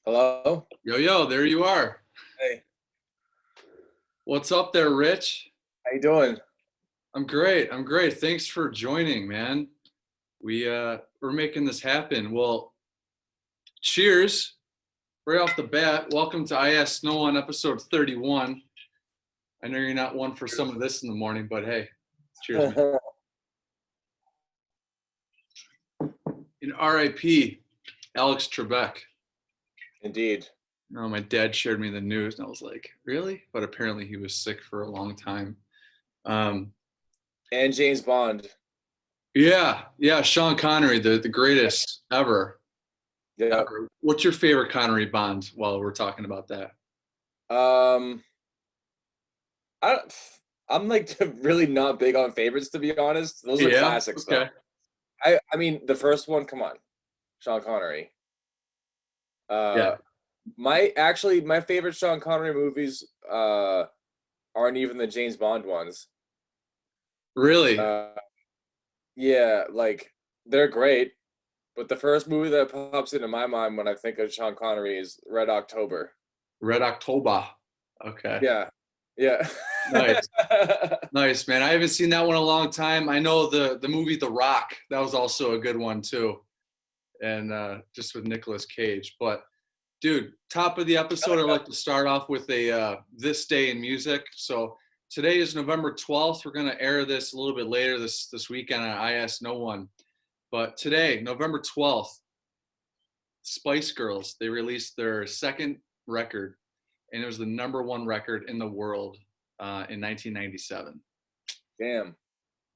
Hello? Yo, there you are. Hey, What's up there, Rich? how you doing? I'm great. I'm great. Thanks for joining, man. We're making this happen. Well, cheers. Right off the bat, welcome to I Ask No One episode 31. I know you're not one for some of this in the morning, but hey, cheers, man. In RIP, Alex Trebek. Indeed. Oh, my dad shared me the news, and I was like, really? But apparently he was sick for a long time. And James Bond. Yeah, Sean Connery, the greatest ever. Yeah. What's your favorite Connery Bond while we're talking about that? Um, I I'm like really not big on favorites, to be honest. Those are Yeah, classics though. okay. I mean the first one, come on. Sean Connery. Yeah. My favorite Sean Connery movies aren't even the James Bond ones. Really? Uh yeah, like they're great, but the first movie that pops into my mind when I think of Sean Connery is Red October. Red October. Okay. Yeah. Yeah. Nice. Nice, man. I haven't seen that one in a long time. I know the movie The Rock. That was also a good one too. And just with Nicolas Cage. But dude, top of the episode, I'd like to start off with a this day in music. So today is November 12th. We're gonna air this a little bit later this weekend on I Ask No One. But today, November 12th, Spice Girls, they released their second record, and it was the #1 record in the world in 1997. Damn.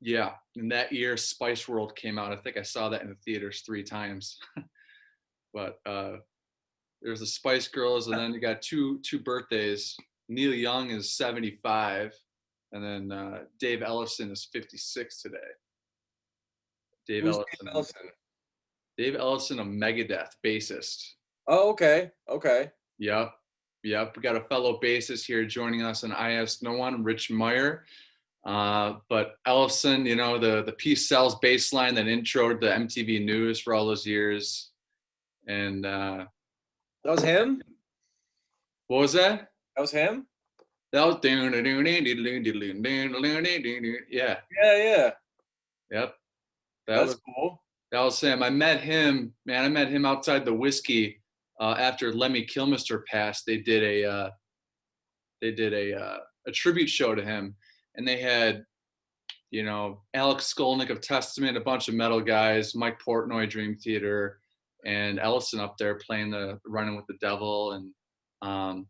Yeah, and that year, Spice World came out. I think I saw that in the theaters 3 times. But there's the Spice Girls, and then you got two birthdays. Neil Young is 75, and then Dave Ellefson is 56 today. Dave Who's Ellefson. Dave Ellefson? Dave Ellefson, a Megadeth bassist. Oh, okay. Okay. Yep. We got a fellow bassist here joining us on I Ask No One, Rich MEYER. But Ellefson, you know, the Peace Sells bass line that introed the MTV News for all those years. And That was him? what was that? That was him? That was yeah. Yeah. Yep. That's cool. That was Sam. I met him, man. I met him outside the whiskey after Lemmy Kilmister passed. They did a tribute show to him, and they had, you know, Alex Skolnick of Testament, a bunch of metal guys, Mike Portnoy, Dream Theater, and Ellefson up there playing the Running with the Devil, and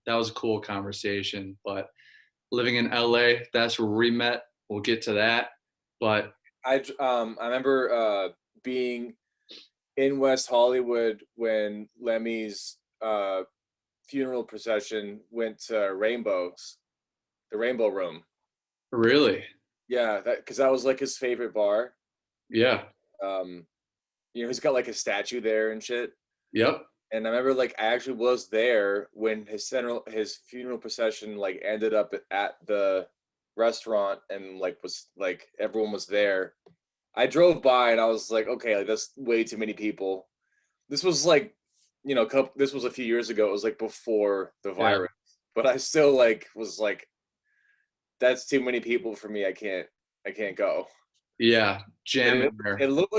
that was a cool conversation. But living in LA, that's where we met. We'll get to that, but I remember being in West Hollywood when Lemmy's funeral procession went to the Rainbow Room. really, Yeah, because that was like his favorite bar. yeah, He's got like a statue there and shit. yep. And I remember like I actually was there when his funeral procession like ended up at the restaurant, and like was like everyone was there. I drove by and I was like, okay, like that's way too many people. This was like, this was a few years ago. It was like before the virus, but I still like was like, that's too many people for me. I can't go. Yeah, jamming there. It looked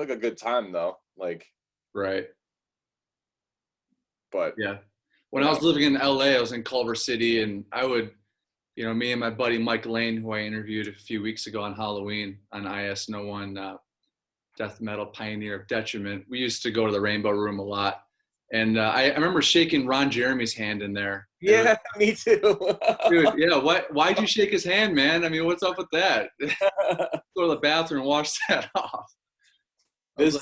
like a good time though. Like, Right. but Yeah. When I was living in LA, I was in Culver City, and I would, you know, me and my buddy Mike Lane, who I interviewed a few weeks ago on Halloween on I Ask No One, death metal pioneer of Detriment, we used to go to the Rainbow Room a lot. And I remember shaking Ron Jeremy's hand in there. Yeah, me too. Dude, yeah, why'd you shake his hand, man? I mean, what's up with that? Go to the bathroom and wash that off. There's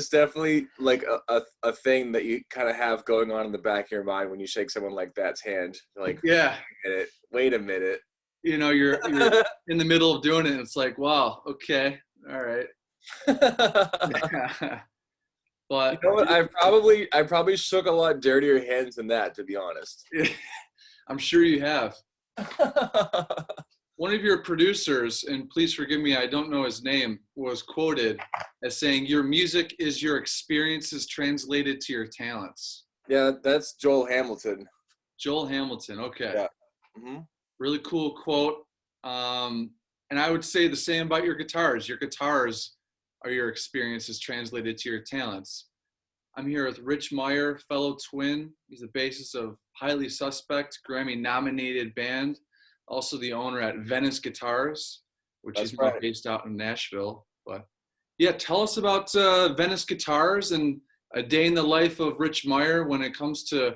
definitely like a thing that you kind of have going on in the back of your mind when you shake someone like that's hand. You're like, yeah. Wait a minute. You know, you're in the middle of doing it, and it's like, wow, okay, all right. But you know what? I probably shook a lot dirtier hands than that, to be honest. I'm sure you have. One of your producers, and please forgive me, I don't know his name, was quoted as saying, "Your music is your experiences translated to your talents." Yeah, that's Joel Hamilton. Joel Hamilton. Okay. Yeah. Hmm. Really cool quote. And I would say the same about your guitars. Your guitars are your experiences translated to your talents. I'm here with Rich MEYER, fellow twin. He's the bassist of Highly Suspect, Grammy-nominated band. Also the owner at Venice Guitars, which That's is now right. based out in Nashville. But yeah, tell us about Venice Guitars and a day in the life of Rich MEYER when it comes to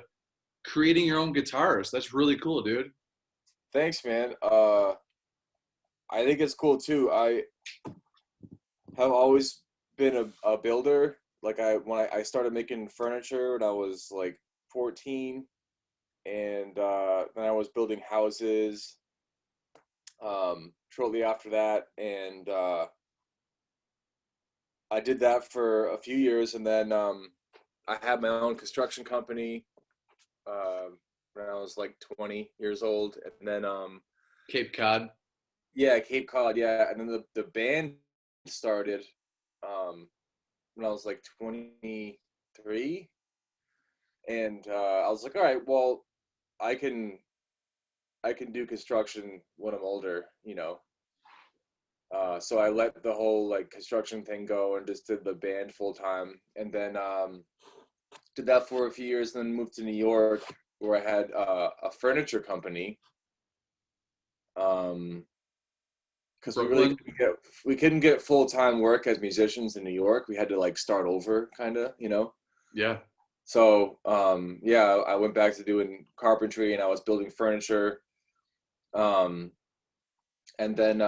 creating your own guitars. That's really cool, dude. Thanks, man. I think it's cool too. I have always been a builder. Like when I started making furniture when I was like 14, and then I was building houses shortly after that, and I did that for a few years, and then I had my own construction company when I was like 20 years old, and then Cape Cod. yeah, Cape Cod, yeah, and then the band started when I was like 23, and I was like, all right, well, I can I can do construction when I'm older, you know. So I let the whole like construction thing go and just did the band full time, and then did that for a few years, and then moved to New York where I had a furniture company. Because Brooklyn. we couldn't get full time work as musicians in New York. We had to like start over, kind of, you know. Yeah. So yeah, I went back to doing carpentry, and I was building furniture. Um, and then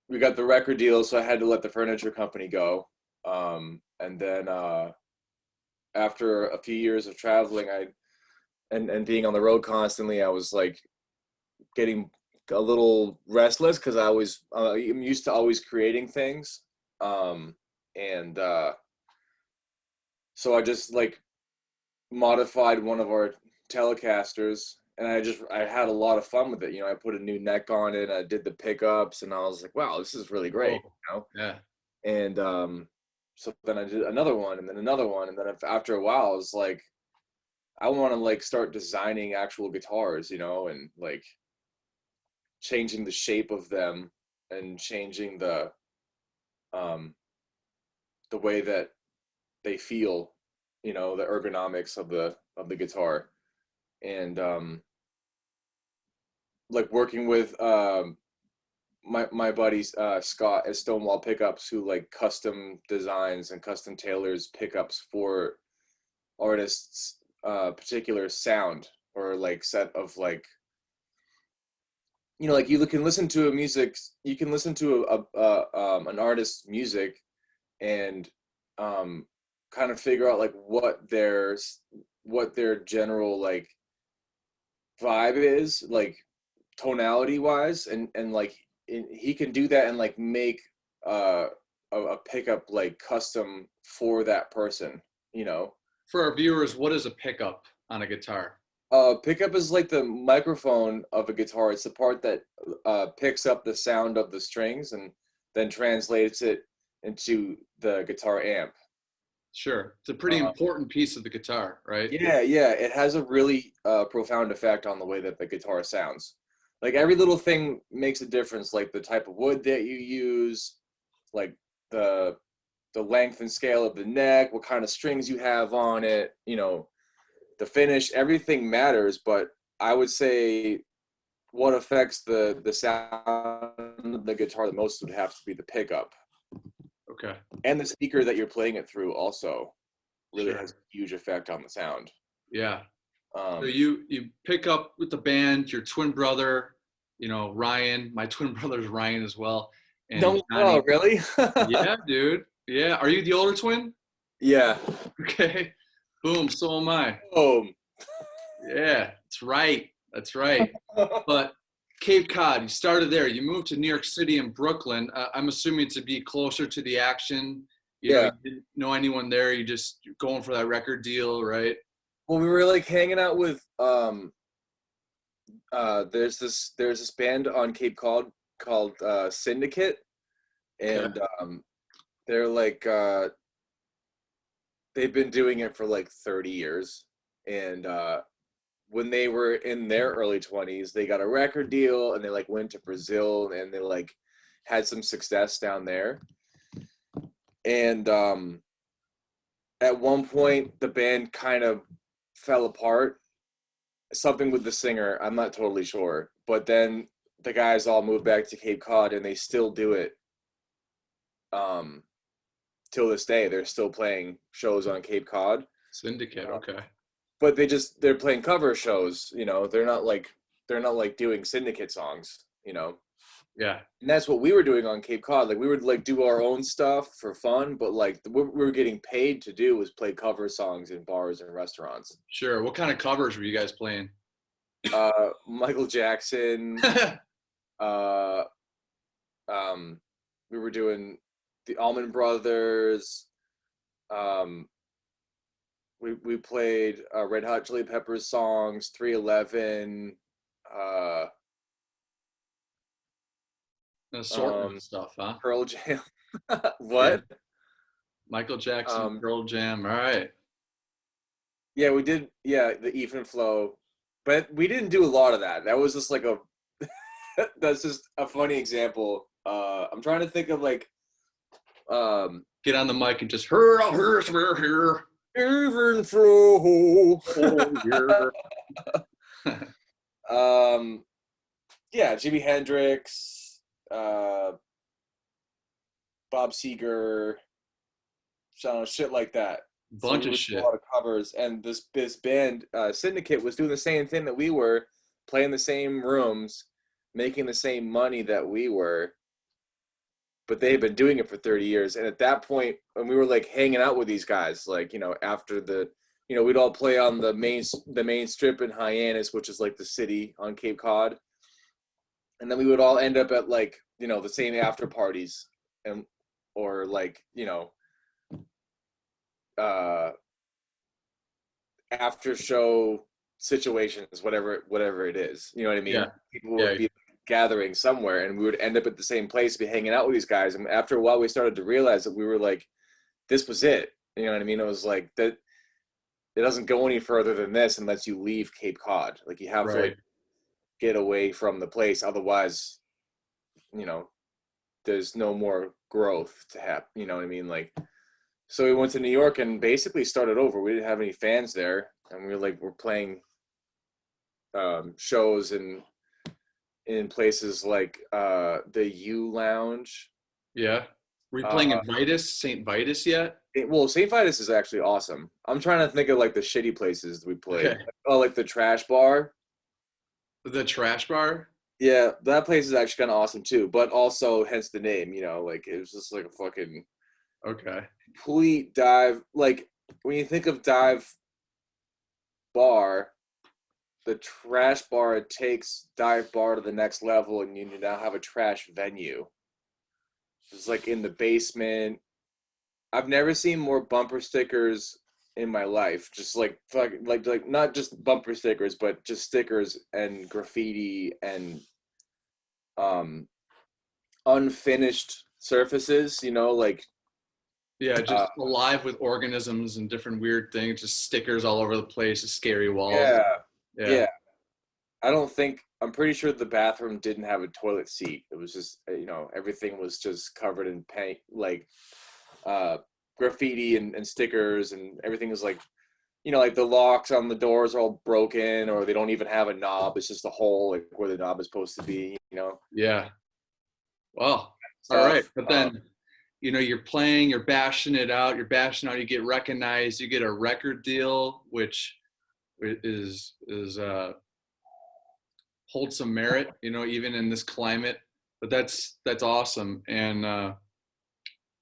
we got the record deal, so I had to let the furniture company go. And then after a few years of traveling, and being on the road constantly, I was like getting a little restless because I'm used to always creating things. And so I just like modified one of our Telecasters, and I had a lot of fun with it. You know, I put a new neck on it, I did the pickups, and I was like, wow, this is really great, Oh, you know. yeah. And so then I did another one, and then another one, and then after a while I was like, I want to like start designing actual guitars, you know, and like changing the shape of them, and changing um the way that they feel, you know, the ergonomics of the guitar. And like working with my buddies Scott at Stonewall Pickups, who like custom designs and custom tailors pickups for artists particular sound, or like set of like, you know, like you can listen to you can listen to an artist's music, and um kind of figure out like what their general like vibe is, like tonality wise, and like he can do that and like make uh a pickup like custom for that person, you know. For our viewers, what is a pickup on a guitar? Pickup is like the microphone of a guitar. It's the part that picks up the sound of the strings and then translates it into the guitar amp. Sure. It's a pretty uh, important piece of the guitar, right? yeah, yeah, it has a really profound effect on the way that the guitar sounds. Like every little thing makes a difference, like the type of wood that you use, like the the length and scale of the neck, what kind of strings you have on it, you know, the finish, everything matters. But I would say what affects the sound of the guitar the most would have to be the pickup, Okay. and the speaker that you're playing it through also really has Sure. a huge effect on the sound. Yeah. So Um, you pick up with the band, your twin brother, you know, Ryan. My twin brother's Ryan as well. And no, oh, Johnny. really? Yeah, dude. Yeah. Are you the older twin? Yeah. Okay. Boom. So am I. Oh, Yeah, that's right. That's right. But Cape Cod, you started there. You moved to New York City and Brooklyn. I'm assuming to be closer to the action. You know, yeah. you didn't know anyone there. You're going for that record deal, right? Well, we were like hanging out with there's this band on Cape Cod called Syndicate, Okay. and they're like they've been doing it for like 30 years. And when they were in their early 20s, they got a record deal and they like went to Brazil and they like had some success down there. And at one point the band kind of fell apart. Something with the singer, I'm not totally sure. But then the guys all moved back to Cape Cod and they still do it. Till this day, they're still playing shows on Cape Cod. Syndicate, okay. But they're playing cover shows, you know. They're not like doing syndicate songs, you know. Yeah. And that's what we were doing on Cape Cod. Like we would like do our own stuff for fun, but like what we were getting paid to do was play cover songs in bars and restaurants. Sure. What kind of covers were you guys playing? Michael Jackson. We were doing the Allman Brothers. We played Red Hot Chili Peppers songs, 311. Assortment stuff, huh? Pearl Jam. What? Yeah. Michael Jackson, Pearl Jam. All right. Yeah, we did. Yeah, the Even Flow, but we didn't do a lot of that. That was just like a. That's just a funny example. I'm trying to think of like. Get on the mic and just we're here. Even Flow. Yeah, Jimi Hendrix, Bob Seger, shit like that. Bunch of shit. A lot of covers, and this band Syndicate was doing the same thing that we were, playing the same rooms, making the same money that we were. But they had been doing it for 30 years, and at that point, when we were like hanging out with these guys, like, you know, after the, you know, we'd all play on the main strip in Hyannis, which is like the city on Cape Cod, and then we would all end up at like, you know, the same after parties, and or like, you know, after show situations, whatever it is, you know what I mean? Yeah. People would be gathering somewhere and we would end up at the same place, be hanging out with these guys, and after a while we started to realize that we were like, this was it, you know what I mean? It was like that it doesn't go any further than this unless you leave Cape Cod. Like you have to like get away from the place, otherwise, you know, there's no more growth to have, you know what I mean? Like, so we went to New York and basically started over. We didn't have any fans there, and we were like, we're playing shows in places like the U Lounge. Yeah. Were you playing at St. Vitus yet? Well, St. Vitus is actually awesome. I'm trying to think of like the shitty places we played. Okay. Oh, like the Trash Bar. The Trash Bar? Yeah, that place is actually kind of awesome too, but also hence the name, you know, like it was just like a fucking complete dive. Like when you think of dive bar, the Trash Bar takes dive bar to the next level, and you now have a trash venue. It's like in the basement. I've never seen more bumper stickers in my life. Just like fucking like not just bumper stickers, but just stickers and graffiti and unfinished surfaces, you know, like just alive with organisms and different weird things, just stickers all over the place, scary walls. Yeah. I'm pretty sure the bathroom didn't have a toilet seat. It was just, you know, everything was just covered in paint, like graffiti and stickers, and everything was like, you know, like the locks on the doors are all broken, or they don't even have a knob. It's just a hole like where the knob is supposed to be, you know? Yeah. Well, all right. But then, you know, you're playing, you're bashing out, you get recognized, you get a record deal, which is holds some merit, you know, even in this climate. But that's awesome. And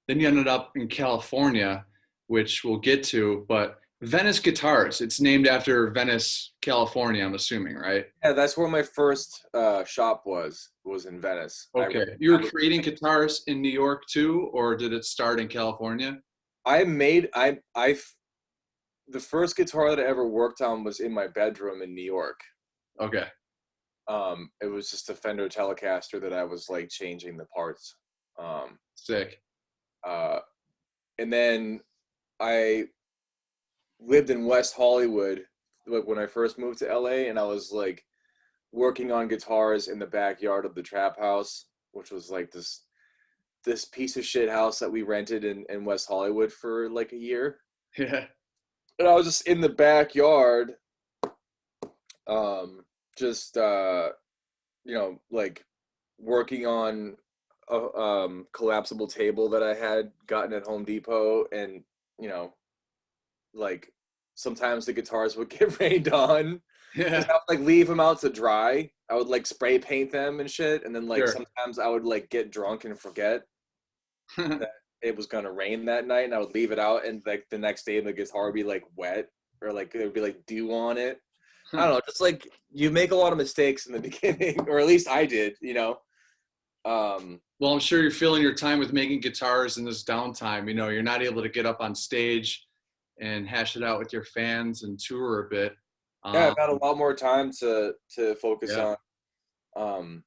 then you ended up in California, which we'll get to. But Venice Guitars, it's named after Venice, California, I'm assuming, right? Yeah, that's where my first shop was in Venice. Okay. You were creating guitars in New York too, or did it start in California? The first guitar that I ever worked on was in my bedroom in New York. Okay. It was just a Fender Telecaster that I was like changing the parts. Sick. And then I lived in West Hollywood, like when I first moved to LA, and I was like working on guitars in the backyard of the trap house, which was like this piece of shit house that we rented in West Hollywood for like a year. Yeah. And I was just in the backyard, just like working on a collapsible table that I had gotten at Home Depot, and like sometimes the guitars would get rained on. Yeah. I would like leave them out to dry. I would like spray paint them and shit, and then like Sure. sometimes I would like get drunk and forget that it was gonna rain that night, and I would leave it out, and like the next day the guitar would be like wet, or like there would be like dew on it. I don't know, just like you make a lot of mistakes in the beginning, or at least I did, Well, I'm sure you're feeling your time with making guitars in this downtime. You're not able to get up on stage and hash it out with your fans and tour a bit. Yeah, I've had a lot more time to focus Yeah. on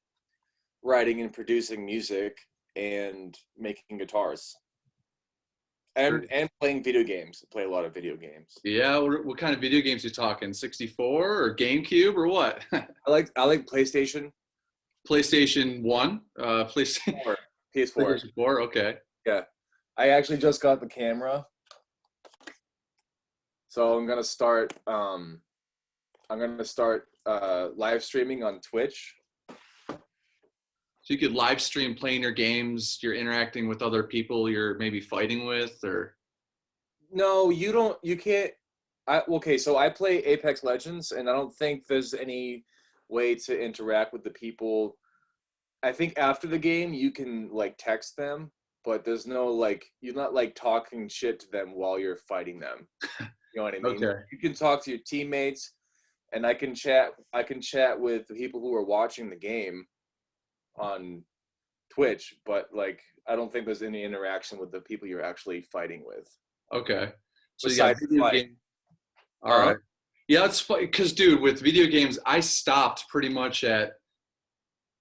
writing and producing music and making guitars. And playing video games. I play a lot of video games. Yeah, what kind of video games you talking? 64 or GameCube or what? I like PlayStation. PlayStation 1, PlayStation 4. PS4. PlayStation 4, okay. Yeah. I actually just got the camera. So I'm gonna start live streaming on Twitch. So you could live stream playing your games, you're interacting with other people you're maybe fighting with, or? No, you can't. Okay, so I play Apex Legends, and I don't think there's any way to interact with the people. I think after the game you can like text them, but there's no like, you're not like talking shit to them while you're fighting them. You know what I mean? Okay. You can talk to your teammates, and I can chat with the people who are watching the game on Twitch, but like I don't think there's any interaction with the people you're actually fighting with. Okay. So you got Besides video game. All right. Yeah, it's funny because, dude, with video games, I stopped pretty much at,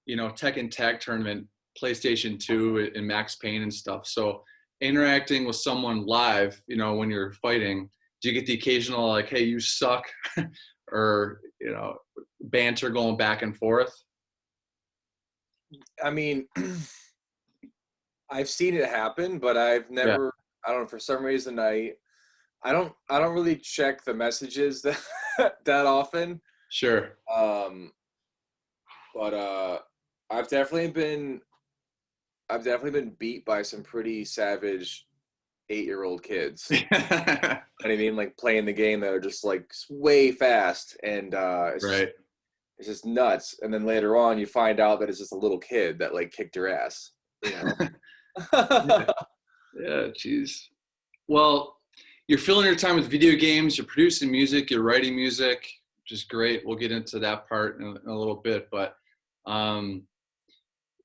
Tekken Tag Tournament, PlayStation 2, and Max Payne and stuff. So interacting with someone live, when you're fighting, do you get the occasional like, hey, you suck, or banter going back and forth? I mean, I've seen it happen, but I've never. I don't know, for some reason I don't really check the messages that often. Sure. But I've definitely been beat by some pretty savage 8-year-old kids. You know what I mean? Like playing the game that are just like way fast, and Right. It's just nuts. And then later on you find out that it's just a little kid that like kicked your ass. Yeah, geez. Well, you're filling your time with video games, you're producing music, you're writing music, which is great. We'll get into that part in a little bit, but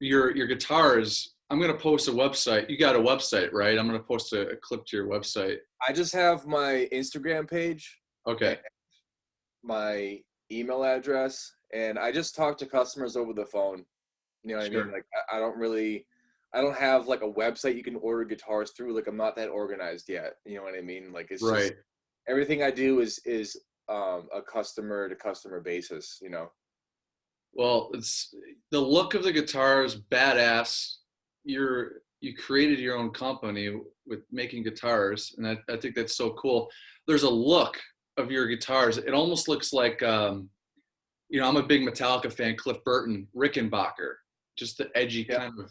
your guitars, I'm going to post a website. You got a website, right? I'm going to post a clip to your website. I just have my Instagram page. Okay. My email address, and I just talk to customers over the phone. You know what I mean? Like I don't have like a website you can order guitars through. Like I'm not that organized yet. You know what I mean? Like it's just everything I do is a customer to customer basis, Well, it's the look of the guitar is badass. You created your own company with making guitars, and I think that's so cool. There's a look of your guitars. It almost looks like I'm a big Metallica fan, Cliff Burton, Rickenbacker, just the edgy kind of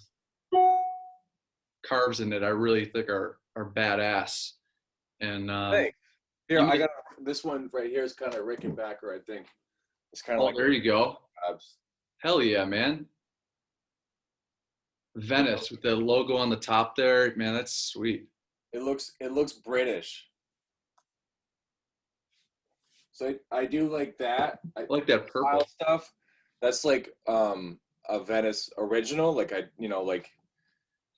carves in it. I really think are badass. And thanks. Here, I got this one right here is kind of Rickenbacker, I think. It's kind of like, there you go. Hell yeah, man. Venice with the logo on the top there, man, that's sweet. It looks British. So I do like that. I like that purple stuff. That's like a Venice original. Like like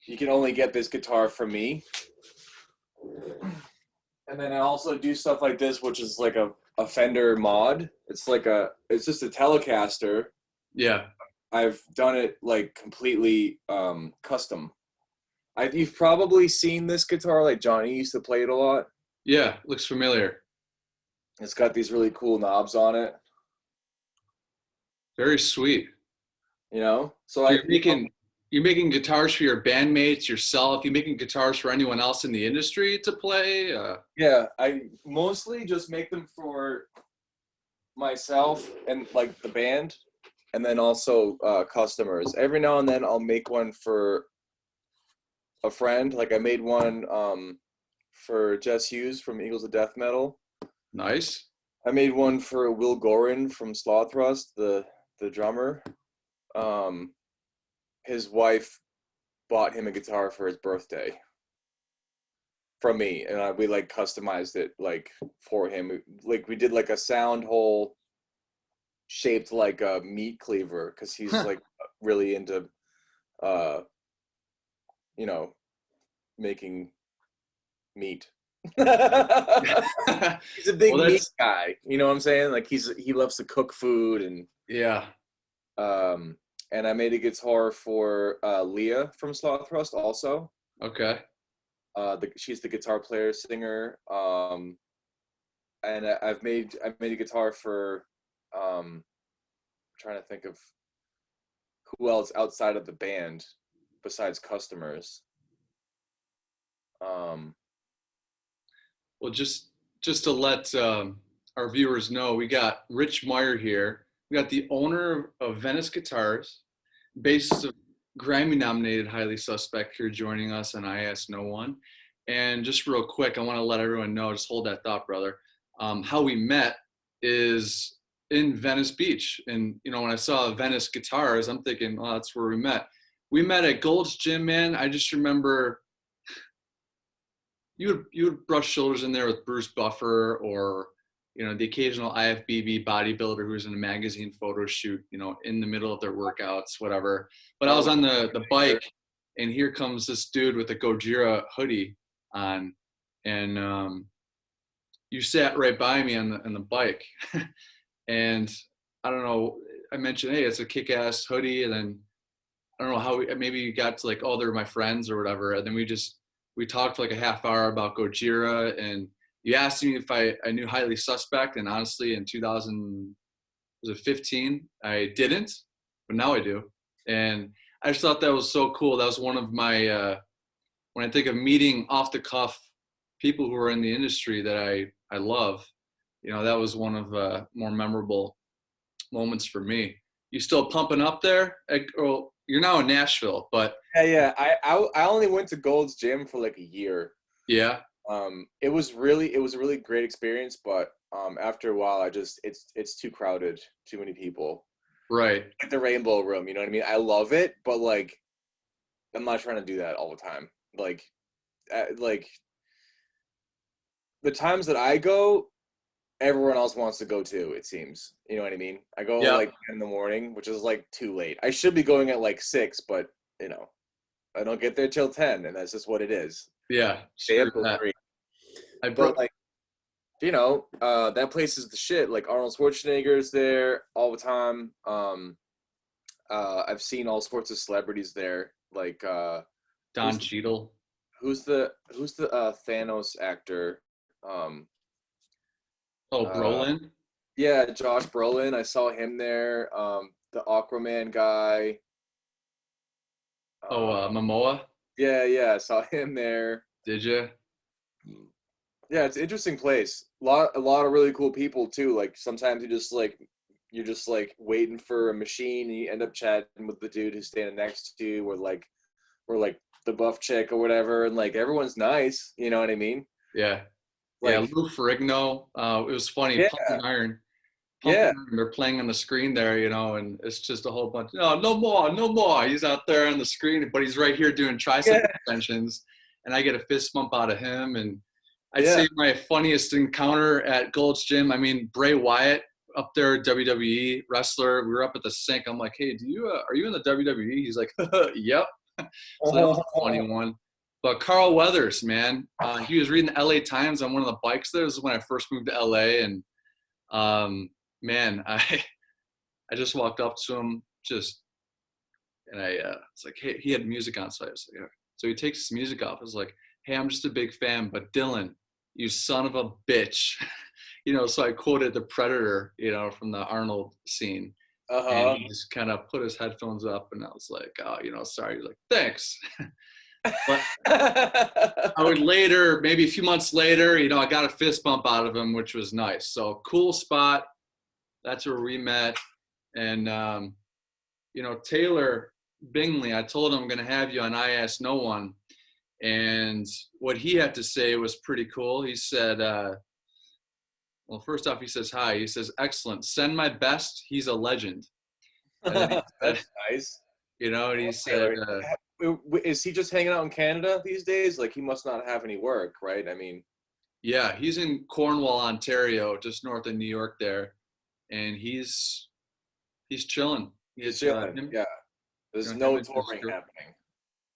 you can only get this guitar from me. And then I also do stuff like this, which is like a Fender mod. It's just a Telecaster. Yeah. I've done it like completely custom. You've probably seen this guitar, like Johnny used to play it a lot. Yeah, looks familiar. It's got these really cool knobs on it, Very sweet. So So I, you're making guitars for your bandmates, yourself. You're making guitars for anyone else in the industry to play. yeah, I mostly just make them for myself and like the band, and then also customers. Every now and then I'll make one for a friend. Like I made one for Jess Hughes from Eagles of Death Metal. Nice. I made one for Will Gorin from Slothrust, the drummer. Um, his wife bought him a guitar for his birthday from me, and we like customized it like for him. We did like a sound hole shaped like a meat cleaver because he's like really into uh you know making meat. He's a big Well, meat that's guy, you know what I'm saying? Like he loves to cook food, yeah. um and I made a guitar for Leah from Slothrust also. Okay. She's the guitar player singer. And I made a guitar for trying to think of who else outside of the band besides customers. Um, Well, just to let our viewers know, we got Rich Meyer here. We got the owner of Venice Guitars, bassist of Grammy-nominated Highly Suspect here joining us on I Ask No One. And just real quick, I want to let everyone know, just hold that thought, brother. How we met is in Venice Beach. And, when I saw Venice Guitars, I'm thinking, oh, that's where we met. We met at Gold's Gym, man. I just remember you would brush shoulders in there with Bruce Buffer or the occasional IFBB bodybuilder who's in a magazine photo shoot, in the middle of their workouts, whatever. But I was on the bike, and here comes this dude with a Gojira hoodie on, and you sat right by me on the bike, and I don't know. I mentioned, hey, it's a kick-ass hoodie, and then I don't know how maybe you got to like, oh, they're my friends or whatever, and then we talked for like a half hour about Gojira, and you asked me if I knew Highly Suspect, and honestly, in 2015, I didn't, but now I do, and I just thought that was so cool. That was one of my when I think of meeting off the cuff people who are in the industry that I love, that was one of more memorable moments for me. You still pumping up there? Well, you're now in Nashville, but yeah. I only went to Gold's Gym for like a year. yeah. It was a really great experience, but after a while, it's too crowded, too many people. Right. Like the Rainbow Room, you know what I mean? I love it, but like, I'm not trying to do that all the time. Like the times that I go, everyone else wants to go too, it seems. You know what I mean? I go Yeah. like 10 in the morning, which is like too late. I should be going at like 6, but I don't get there till 10, and that's just what it is. Yeah. Stay up Screw till that. 3. I But broke. like, that place is the shit. Like Arnold Schwarzenegger's there all the time. I've seen all sorts of celebrities there. Like Don Cheadle. who's the Thanos actor? Um, Oh, uh, Brolin. yeah, Josh Brolin. I saw him there. The Aquaman guy. Oh, Uh, Momoa. yeah, I saw him there. Did you? Yeah, it's an interesting place. A lot of really cool people too. Like sometimes you're just like waiting for a machine and you end up chatting with the dude who's standing next to you or like the buff chick or whatever, and like everyone's nice, you know what I mean? Yeah. Yeah. Like Lou Ferrigno. It was funny. yeah, Pumping Iron. Pumping yeah, Iron. They're playing on the screen there, and it's just a whole bunch. No, no more, no more. He's out there on the screen, but he's right here doing tricep yeah, extensions, and I get a fist bump out of him. And I'd yeah. say my funniest encounter at Gold's Gym. I mean, Bray Wyatt up there, WWE wrestler. We were up at the sink. I'm like, hey, are you in the WWE? He's like, yep. So that was a funny one. But Carl Weathers, man, he was reading the LA Times on one of the bikes there. This is when I first moved to LA, and man, I just walked up to him, and I was like, hey, he had music on, so I was like, so he takes his music off. I was like, hey, I'm just a big fan, but Dylan, you son of a bitch. So I quoted the Predator, from the Arnold scene. And Uh-huh. he just kind of put his headphones up, and I was like, oh, sorry. He's like, thanks. But I would later, maybe a few months later, I got a fist bump out of him, which was nice. So cool spot. That's where we met. And, Taylor Bingley, I told him I'm going to have you on I Ask No One. And what he had to say was pretty cool. He said, well, first off, he says, hi. He says, excellent. Send my best. He's a legend. And then he said, That's nice. and he said, Taylor, is he just hanging out in Canada these days? Like, he must not have any work, right? I mean, yeah, he's in Cornwall, Ontario, just north of New York there. And he's chilling. he's chilling. Yeah. There's no touring happening.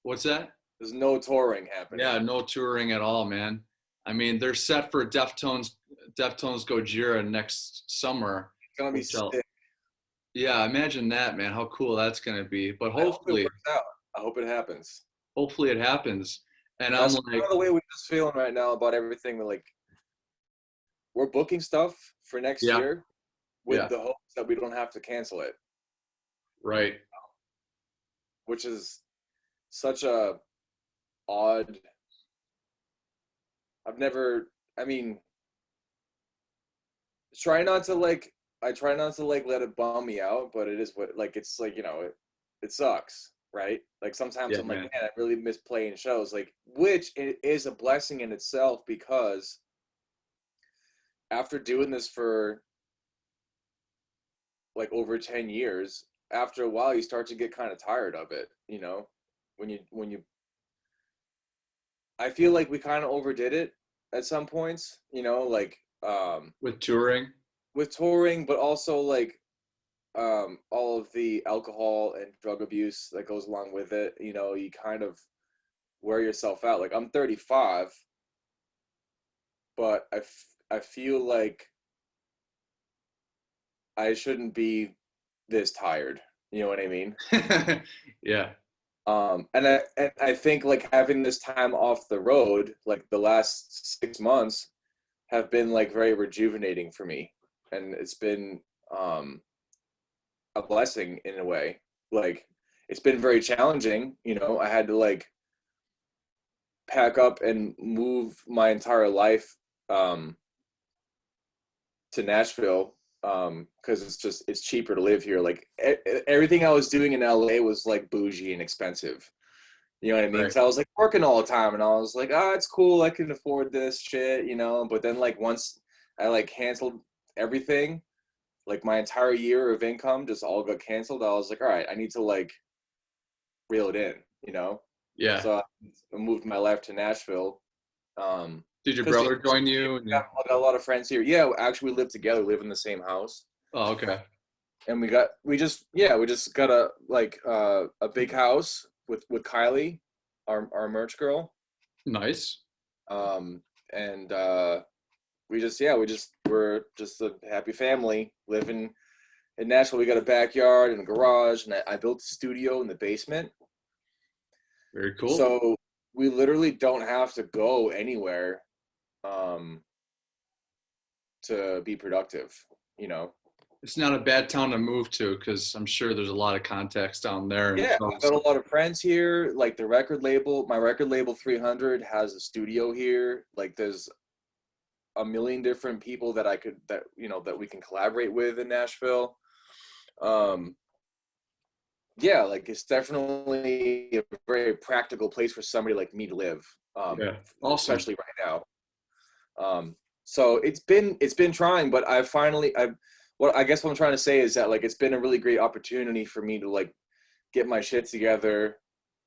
What's that? There's no touring happening. Yeah, no touring at all, man. I mean, they're set for Deftones Gojira next summer. It's gonna be sick. Yeah, imagine that, man. How cool that's gonna be. But hopefully, it works out. I hope it happens. Hopefully it happens. And that's I'm like, kind of the way we're just feeling right now about everything. Like, we're booking stuff for next year with the hopes that we don't have to cancel it. Right. Which is such a odd. I mean, I try not to let it bum me out, but it is it's like, it sucks, right? Like, sometimes I'm like, man, I really miss playing shows, like, which it is a blessing in itself, because after doing this for like over 10 years, after a while you start to get kind of tired of it, when you I feel like we kind of overdid it at some points, like with touring, but also like all of the alcohol and drug abuse that goes along with it. You kind of wear yourself out. Like, I'm 35, but I feel like I shouldn't be this tired. You know what I mean? Yeah. And I think, like, having this time off the road, like the last 6 months, have been like very rejuvenating for me, and it's been a blessing in a way. Like, it's been very challenging. I had to like pack up and move my entire life to Nashville, because it's cheaper to live here. Like, everything I was doing in LA was like bougie and expensive. You know what I mean? Because I was like working all the time, and I was like, it's cool, I can afford this shit, But then, like, once I like canceled everything, like my entire year of income just all got canceled. I was like, all right, I need to like reel it in, Yeah. So I moved my life to Nashville. Did your brother join you? I got a lot of friends here. Yeah, actually, we live together, live in the same house. Oh, okay. And we just got a big house with Kylie, our merch girl. Nice. And we're just a happy family living in Nashville. We got a backyard and a garage, and I built a studio in the basement. Very cool. So we literally don't have to go anywhere to be productive, It's not a bad town to move to, because I'm sure there's a lot of contacts down there. Yeah, I've got a lot of friends here. Like, my record label 300 has a studio here. Like, there's a million different people that we can collaborate with in Nashville. Yeah, like, it's definitely a very practical place for somebody like me to live. Awesome. Especially right now. So it's been trying, but I guess what I'm trying to say is that, like, it's been a really great opportunity for me to like get my shit together,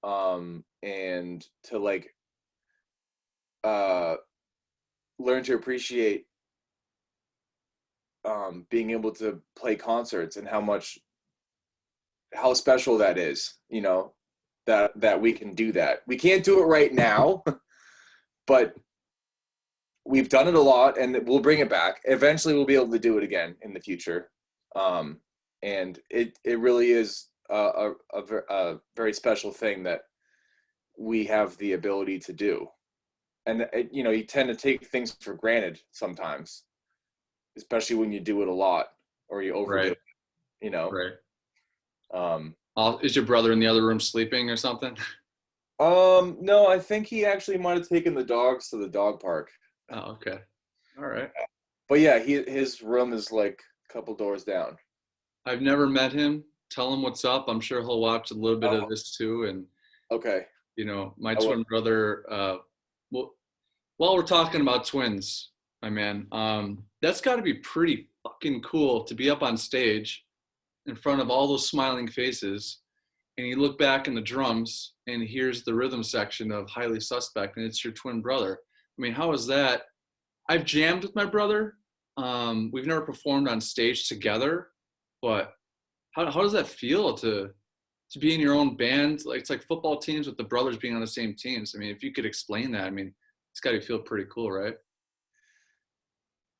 and to like learn to appreciate being able to play concerts, and how special that is, that we can do that. We can't do it right now, but we've done it a lot, and we'll bring it back. Eventually we'll be able to do it again in the future. And it really is a very special thing that we have the ability to do. and you know, you tend to take things for granted sometimes, especially when you do it a lot or you overdo Right. it, you know. Right. Um, Is your brother in the other room sleeping or something? no, I think he actually might have taken the dogs to the dog park. Oh, okay. All right. But yeah, his room is like a couple doors down. I've never met him. Tell him what's up. I'm sure he'll watch a little bit of Oh, this too. And okay. you know, my I will. twin brother. Well, while we're talking about twins, my man, that's got to be pretty fucking cool to be up on stage in front of all those smiling faces, and you look back in the drums, and here's the rhythm section of Highly Suspect, and it's your twin brother. I mean, how is that? I've jammed with my brother. We've never performed on stage together, but how does that feel to be in your own band? Like it's like football teams with the brothers being on the same teams. I mean, if you could explain that, I mean, it's got to feel pretty cool, right?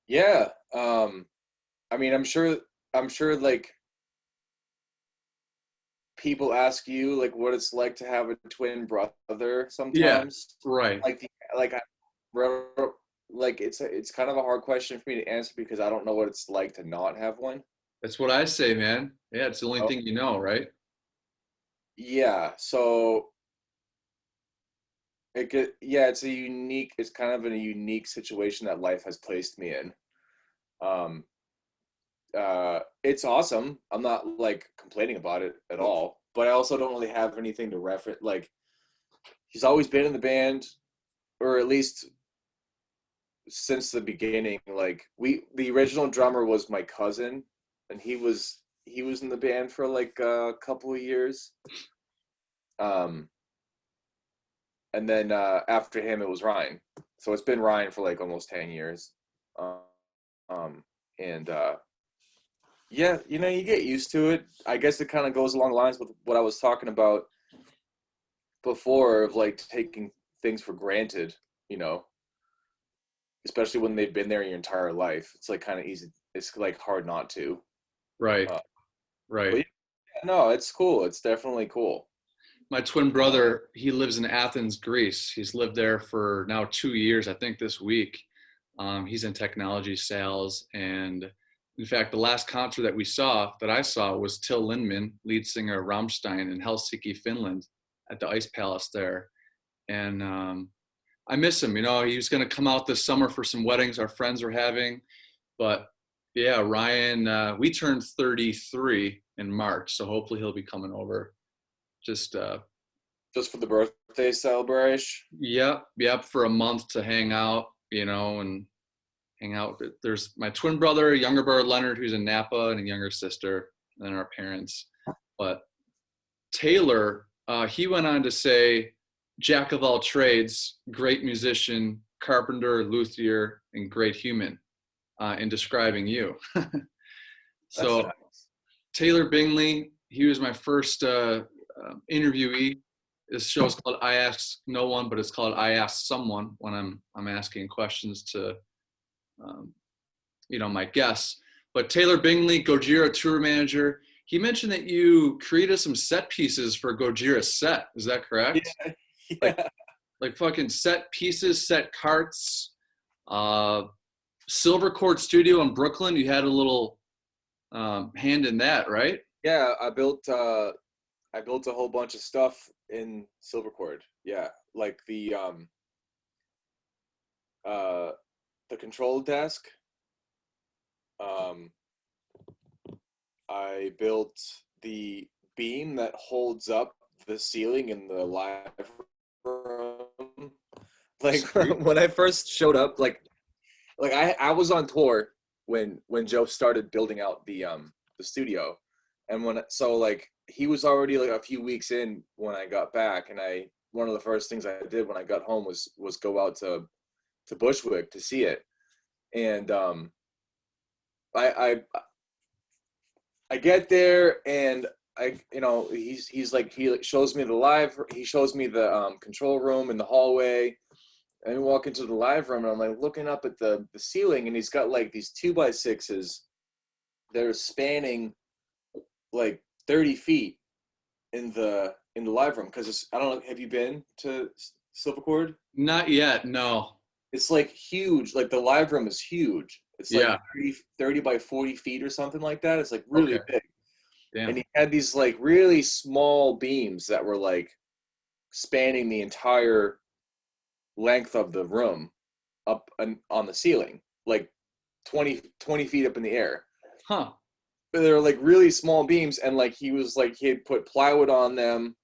Yeah. I mean, I'm sure like people ask you like what it's like to have a twin brother Yeah, sometimes. right. Like like I like it's kind of a hard question for me to answer because I don't know what it's like to not have one. That's what I say, man. Yeah, it's the only Oh, thing you know, right? yeah. So yeah, it's kind of a unique situation that life has placed me in. Um, it's awesome. I'm not like complaining about it at all, but I also don't really have anything to reference. Like he's always been in the band, or at least since the beginning. Like the original drummer was my cousin, and he was in the band for like a couple of years. Um, and then after him, it was Ryan. So it's been Ryan for like almost 10 years. Um, and yeah, you know, you get used to it. I guess it kind of goes along the lines with what I was talking about before of like taking things for granted, you know, especially when they've been there your entire life. It's like kind of easy. It's like hard not to. Right, Uh, but right. yeah, no, it's cool. It's definitely cool. My twin brother, he lives in Athens, Greece. He's lived there for now 2 years, I think this week. He's in technology sales. And in fact, the last concert that I saw was Till Lindemann, lead singer of Rammstein in Helsinki, Finland, at the Ice Palace there. And I miss him. You know, he was going to come out this summer for some weddings our friends are having. But yeah, Ryan, we turned 33 in March. So hopefully he'll be coming over. Just Just for the birthday celebration. yep, for a month to hang out, you know, and hang out. There's my twin brother, younger brother Leonard, who's in Napa, and a younger sister, and then our parents. But Taylor, he went on to say, jack of all trades, great musician, carpenter, luthier, and great human in describing you. That's So nice. Taylor Bingley, he was my first interviewee. This show is called I Ask No One, but it's called I Ask Someone when I'm asking questions to um, you know, my guests. But Taylor Bingley, Gojira tour manager, he mentioned that you created some set pieces for Gojira's set. Is that correct? Yeah, Like yeah. like fucking set pieces, set carts. Uh, Silver Cord Studio in Brooklyn. You had a little hand in that, right? Yeah, I built a whole bunch of stuff in Silvercord. Yeah, like uh the control desk. Um, I built the beam that holds up the ceiling in the live room. Like Sweet. when I first showed up, like I was on tour when Joe started building out the studio, and when so like he was already like a few weeks in when I got back, and I one of the first things I did when I got home was go out to Bushwick to see it, and I I get there and I you know he's like he shows me he shows me the control room in the hallway. And we walk into the live room, and I'm like looking up at the ceiling, and he's got like these 2x6s that are spanning like 30 feet in the live room. Because I don't know, have you been to Silvercord? Not yet. No. It's like huge. Like the live room is huge. It's like Yeah. 30 by 40 feet or something like that. It's like really Okay. big. Damn. And he had these like really small beams that were like spanning the entire length of the room up on the ceiling, like 20 feet up in the air. Huh. But they were like really small beams, and like he was like he had put plywood on them,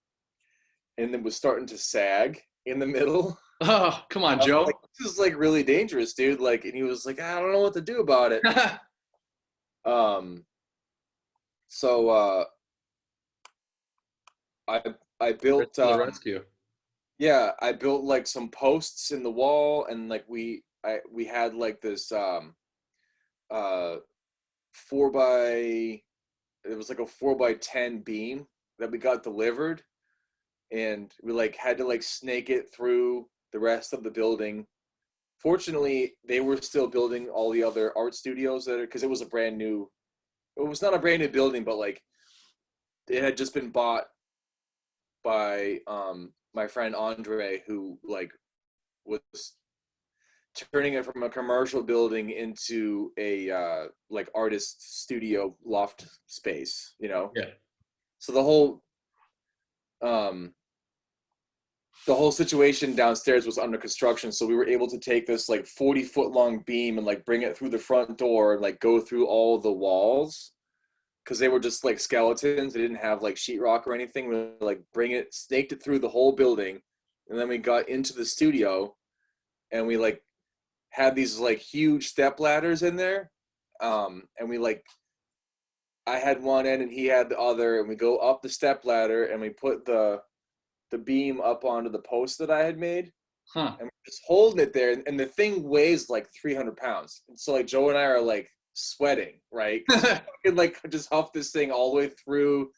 and it was starting to sag in the middle. Oh, come on, Joe. Like, this is like really dangerous, dude. Like, and he was like, I don't know what to do about it. So I built To the rescue. yeah, I built like some posts in the wall, and like we had like this 4x, it was like a 4x10 beam that we got delivered, and we like had to like snake it through the rest of the building. Fortunately, they were still building all the other art studios that are, because it was not a brand new building, but like it had just been bought by my friend Andre, who like was turning it from a commercial building into a like artist studio loft space, you know? Yeah. So the whole situation downstairs was under construction, so we were able to take this like 40-foot long beam and like bring it through the front door and like go through all the walls, because they were just like skeletons. They didn't have like sheetrock or anything. We like snaked it through the whole building, and then we got into the studio, and we like had these like huge step ladders in there, and we like, I had one end and he had the other, and we go up the step ladder and we put the beam up onto the post that I had made. Huh. And we're just holding it there, and the thing weighs like 300 pounds. And so like Joe and I are like sweating, right? We could like just huff this thing all the way through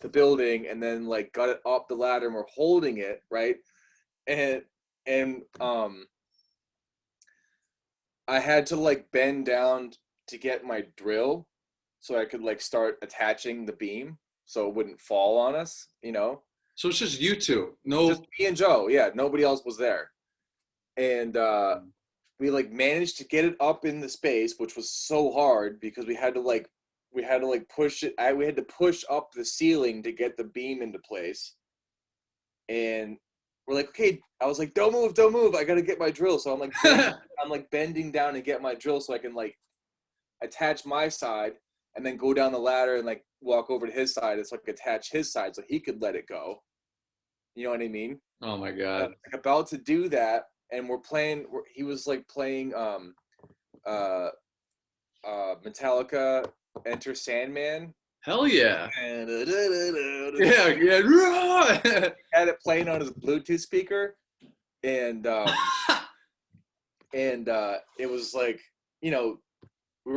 the building, and then like got it up the ladder, and we're holding it, right? And I had to like bend down to get my drill so I could like start attaching the beam so it wouldn't fall on us, you know? So it's just you two. No. Just me and Joe. Yeah, nobody else was there. And we like managed to get it up in the space, which was so hard because we had to push it. We had to push up the ceiling to get the beam into place. And we're like, okay. I was like, don't move. I gotta get my drill. So I'm like bending down to get my drill so I can like attach my side, and then go down the ladder and like walk over to his side. It's like attach his side so he could let it go. You know what I mean? Oh my God. Like about to do that, and he was like playing Metallica Enter Sandman. Hell yeah. And yeah. had it playing on his Bluetooth speaker, and it was like, you know, we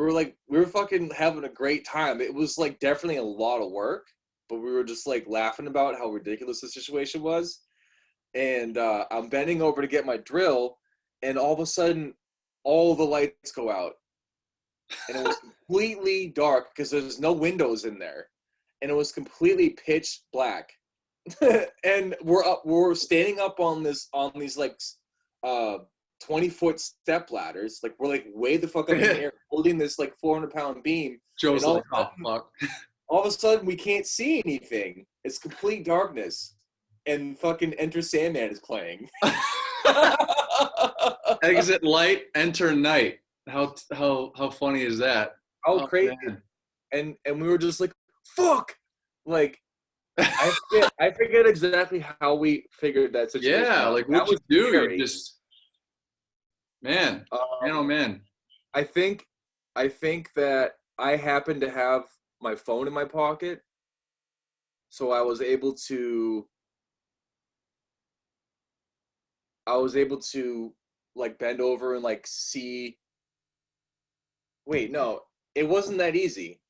were fucking having a great time. It was like definitely a lot of work, but we were just like laughing about how ridiculous the situation was. And I'm bending over to get my drill, and all of a sudden all the lights go out, and it was completely dark because there's no windows in there, and it was completely pitch black. And we're standing up on these like 20-foot step ladders, like we're like way the fuck up in the air holding this like 400-pound beam. Joe's like, oh fuck. All of a sudden we can't see anything. It's complete darkness, and fucking Enter Sandman is playing. Exit light, enter night. How funny is that? How crazy. Man. And we were just like, fuck. Like I forget exactly how we figured that situation out. Yeah, like what you do, scary. You just man. Oh man. I think that I happened to have my phone in my pocket, so I was able to like bend over and like see. Wait, no, it wasn't that easy.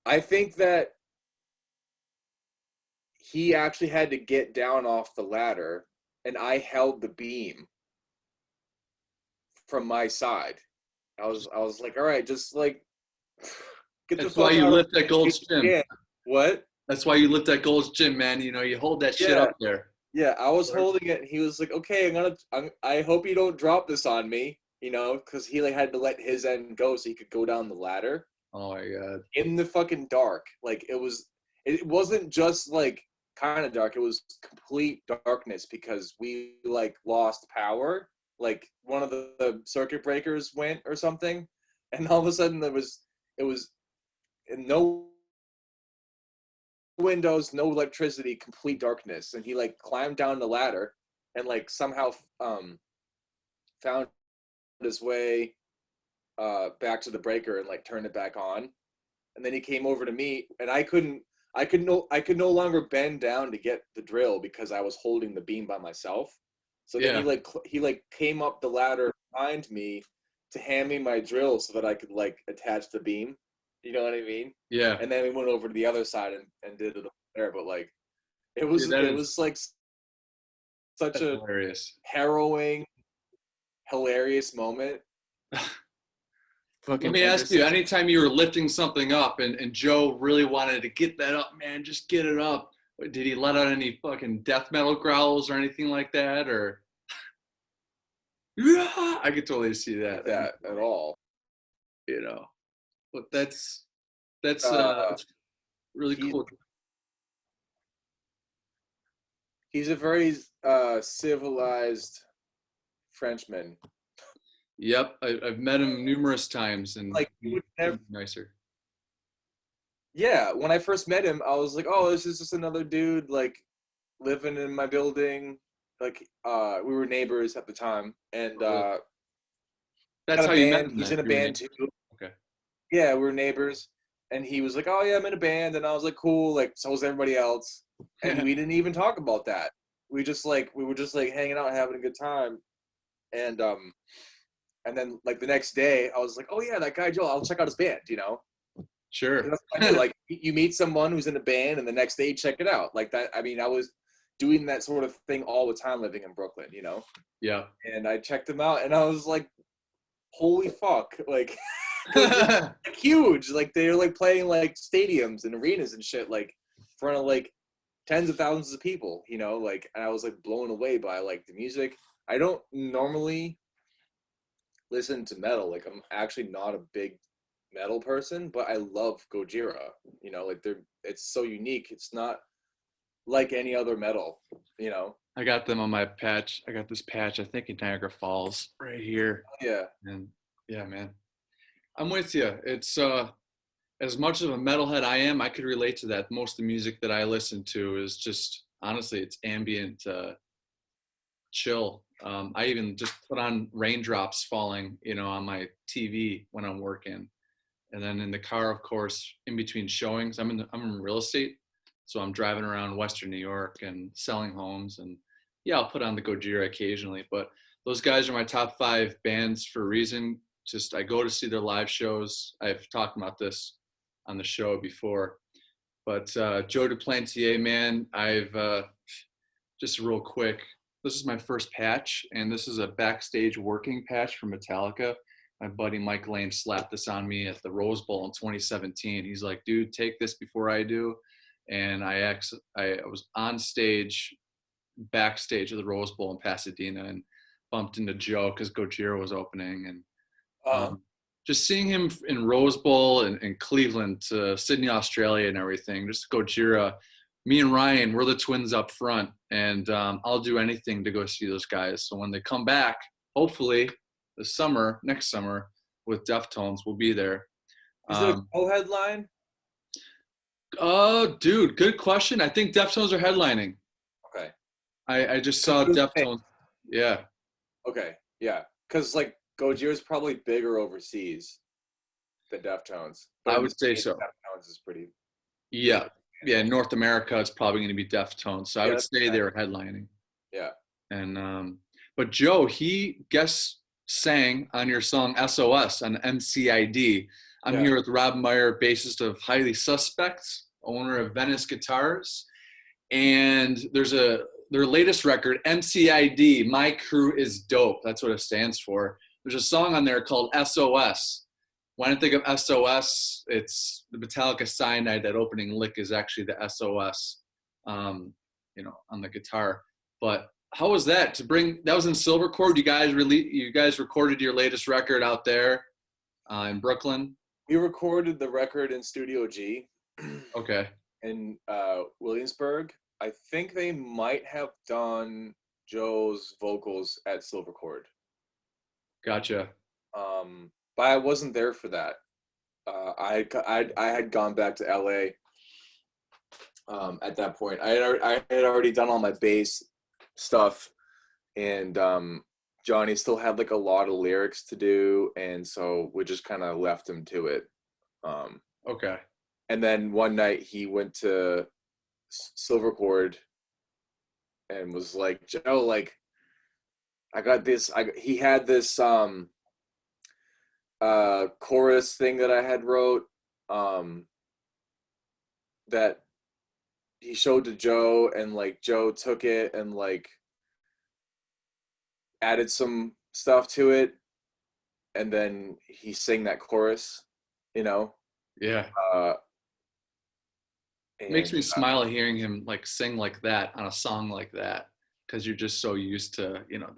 I think that he actually had to get down off the ladder, and I held the beam from my side. I was like, all right, just like get the fuck out. That's why you lift that Gold's Gym. Yeah. What? That's why you lift that Gold's Gym, man. You know, you hold that shit up there. Yeah, I was holding it, and he was like, "Okay, I hope you don't drop this on me," you know, because he like had to let his end go so he could go down the ladder Oh my god. in the fucking dark. Like it wasn't just like kind of dark. It was complete darkness because we like lost power. Like one of the circuit breakers went or something, and all of a sudden it was no windows, no electricity, complete darkness. And he like climbed down the ladder and like somehow found his way back to the breaker and like turned it back on. And then he came over to me, and I could no longer bend down to get the drill because I was holding the beam by myself. So then Yeah. he like came up the ladder behind me to hand me my drill so that I could like attach the beam. You know what I mean? Yeah. And then we went over to the other side and did it there. But like Dude, it was like such that's a hilarious. harrowing, hilarious moment. Let Fucking me and ask just you, anytime you were lifting something up and Joe really wanted to get that up, man, just get it up. Did he let out any fucking death metal growls or anything like that? Or yeah, I could totally see like that. that at all. You know, but that's Uh, it's really he cool. he's a very civilized Frenchman. Yep, I've met him numerous times, and Like he he would never. couldn't be nicer. Yeah, when I first met him, I was like, "Oh, this is just another dude like living in my building." Like, we were neighbors at the time, and Oh, really? That's got a how you met band. him He's then. in a You were band neighbors. too. Okay. Yeah, we were neighbors, and he was like, "Oh yeah, I'm in a band," and I was like, "Cool." Like, so was everybody else, and we didn't even talk about that. We were just like hanging out, having a good time, and and then like the next day, I was like, "Oh yeah, that guy Joel. I'll check out his band," you know. Sure. That's what I do. Like you meet someone who's in a band, and the next day you check it out. Like that. I mean, I was doing that sort of thing all the time living in Brooklyn, you know. Yeah. And I checked them out, and I was like, "Holy fuck!" Like, because they're like huge. Like they're like playing like stadiums and arenas and shit, like in front of like tens of thousands of people, you know. Like, and I was like blown away by like the music. I don't normally listen to metal. Like I'm actually not a big metal person, but I love Gojira. You know, like it's so unique. It's not like any other metal, you know. I got them on my patch. I got this patch, I think in Niagara Falls right here. Yeah. And yeah, man. I'm with you. It's as much of a metalhead I am, I could relate to that. Most of the music that I listen to is just honestly, it's ambient, chill. I even just put on raindrops falling, on my TV when I'm working, and then in the car, of course, in between showings. I'm in real estate, so I'm driving around Western New York and selling homes, and yeah, I'll put on the Gojira occasionally. But those guys are my top 5 bands for a reason. Just I go to see their live shows. I've talked about this on the show before, but Joe Duplantier, man, I've just real quick. This is my first patch, and this is a backstage working patch for Metallica. My buddy Mike Lane slapped this on me at the Rose Bowl in 2017. He's like, "Dude, take this before I do." And I was on stage, backstage of the Rose Bowl in Pasadena, and bumped into Joe because Gojira was opening, and Uh-huh. um, just seeing him in Rose Bowl and Cleveland to Sydney, Australia, and everything. Just Gojira. Me and Ryan, we're the twins up front, and I'll do anything to go see those guys. So when they come back, hopefully next summer, with Deftones, we'll be there. Is it a Um, co-headline? oh, dude, good question. I think Deftones are headlining. Okay. I just saw Deftones. Yeah, Okay. Yeah. Because like Gojira is probably bigger overseas than Deftones, but I in the would say States, so. Deftones is pretty big. Yeah, yeah. North America, it's probably going to be Deftones. So I Yeah. would say they're headlining. Yeah. And but Joe, he guest sang on your song SOS on MCID. I'm Yeah. here with Rob Meyer, bassist of Highly Suspects, owner of Venice Guitars, and their latest record, MCID, My Crew is Dope. That's what it stands for. There's a song on there called SOS. When I think of SOS, it's the Metallica Cyanide. That opening lick is actually the SOS, on the guitar. But how was that to bring? That was in Silvercord. You guys recorded your latest record out there in Brooklyn. We recorded the record in Studio G Okay, in Williamsburg. I think they might have done Joe's vocals at Silvercord. gotcha. But I wasn't there for that. I had gone back to LA at that point. I had already done all my bass stuff, and Johnny still had like a lot of lyrics to do, and so we just kind of left him to it. Okay. And then one night he went to Silvercord and was like, Joe, like, I got this. He had this chorus thing that I had wrote that he showed to Joe, and like Joe took it and like added some stuff to it, and then he sang that chorus, you know. Yeah. Makes me smile hearing him like sing like that on a song like that, because you're just so used to, you know,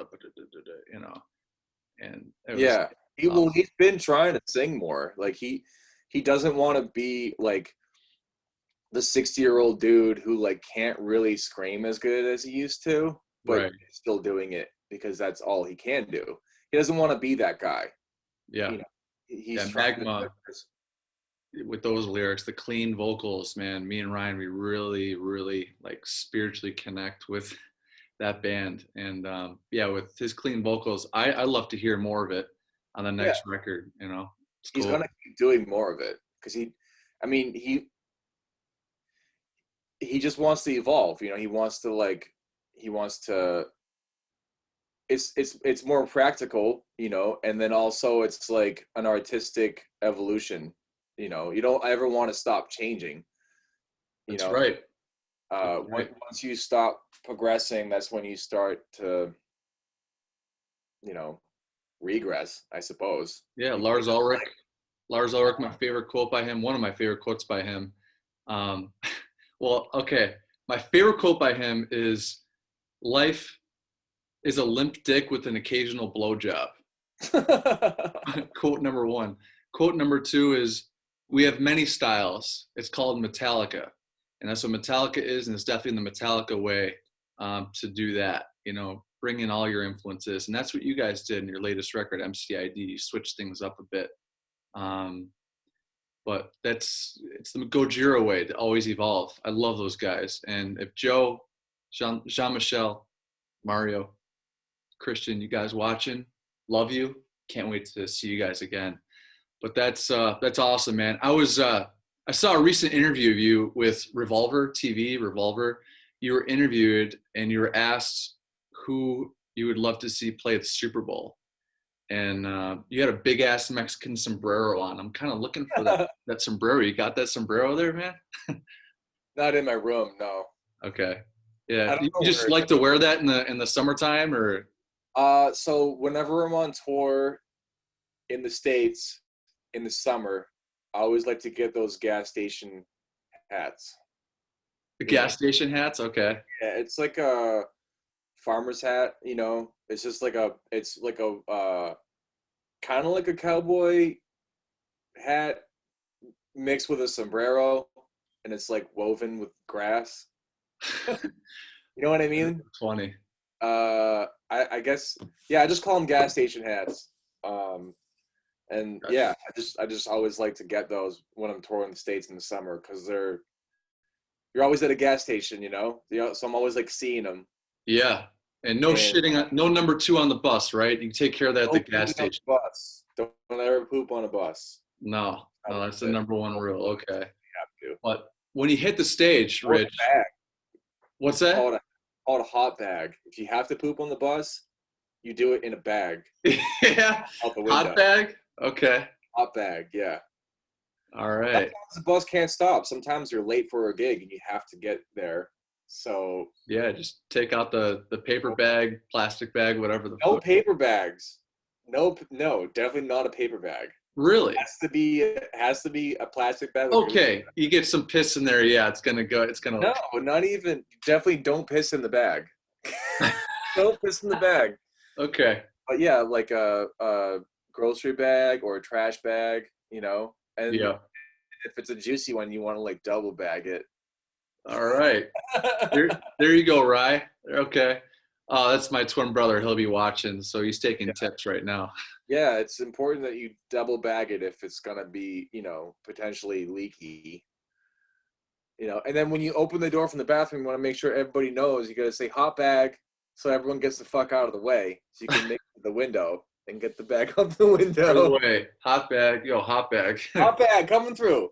and yeah. awesome. He's been trying to sing more. Like he doesn't want to be like the 60-year-old dude who like can't really scream as good as he used to, but Right. he's still doing it because that's all he can do. He doesn't want to be that guy. Yeah. You know, he's Magma with those lyrics, the clean vocals, man. Me and Ryan, we really, really like spiritually connect with that band, and yeah, with his clean vocals, I love to hear more of it on the next record. You know, he's cool. gonna keep doing more of it because he just wants to evolve. You know, he wants to. It's more practical, you know, and then also it's like an artistic evolution. You know, you don't ever want to stop changing. That's right. Once you stop progressing, that's when you start to, you know, regress, I suppose. Yeah, Lars Ulrich. Lars Ulrich, my favorite quote by him. One of my favorite quotes by him. Well, okay. My favorite quote by him is, "Life is a limp dick with an occasional blowjob." Quote number one. Quote number two is, "We have many styles. It's called Metallica." And that's what Metallica is, and it's definitely the Metallica way to do that. You know, bring in all your influences, and that's what you guys did in your latest record, MCID. You switched things up a bit, but it's the Gojira way to always evolve. I love those guys, and if Joe, Jean-Michel, Mario, Christian, you guys watching, love you. Can't wait to see you guys again. But that's awesome, man. I saw a recent interview of you with Revolver TV. Revolver, you were interviewed and you were asked who you would love to see play at the Super Bowl, and you had a big ass Mexican sombrero on. I'm kind of looking for that sombrero. You got that sombrero there, man? Not in my room, no. Okay. Yeah. You just like to wear that in the summertime, or? So whenever I'm on tour in the States in the summer, I always like to get those gas station hats. The gas station hats? Okay. Yeah, it's like a farmer's hat, you know. It's just like a kind of like a cowboy hat mixed with a sombrero, and it's like woven with grass. You know what I mean? It's funny. I guess, yeah, I just call them gas station hats. And yeah, I just always like to get those when I'm touring the States in the summer, because you're always at a gas station, you know, so I'm always like seeing them. Yeah, and shitting on, no number two on the bus, right? You take care of that at the gas station. Bus. Don't ever poop on a bus. No, that's the number one rule. Okay. You have to. But when you hit the stage, Rich, what's that? Called a hot bag. If you have to poop on the bus, you do it in a bag. Yeah. Out the window. Hot bag? Okay. Hot bag, yeah. All right. Sometimes the bus can't stop. Sometimes you're late for a gig and you have to get there. So yeah, just take out the paper bag, plastic bag, whatever the No paper bags. No, definitely not a paper bag. Really? It has to be a plastic bag. Okay, you get some piss in there, yeah, it's gonna go. No, not even. Definitely don't piss in the bag. Don't piss in the bag. Okay. But yeah, like a grocery bag or a trash bag, you know. And Yeah. if it's a juicy one, you want to like double bag it. All right. There you go, Rye. Okay. That's my twin brother. He'll be watching, so he's taking tips right now. Yeah, it's important that you double bag it if it's gonna be, you know, potentially leaky. You know, and then when you open the door from the bathroom, you want to make sure everybody knows. You gotta say hot bag, so everyone gets the fuck out of the way, so you can make the window and get the bag out the By the window. way, hot bag, yo, hot bag. Hot bag coming through.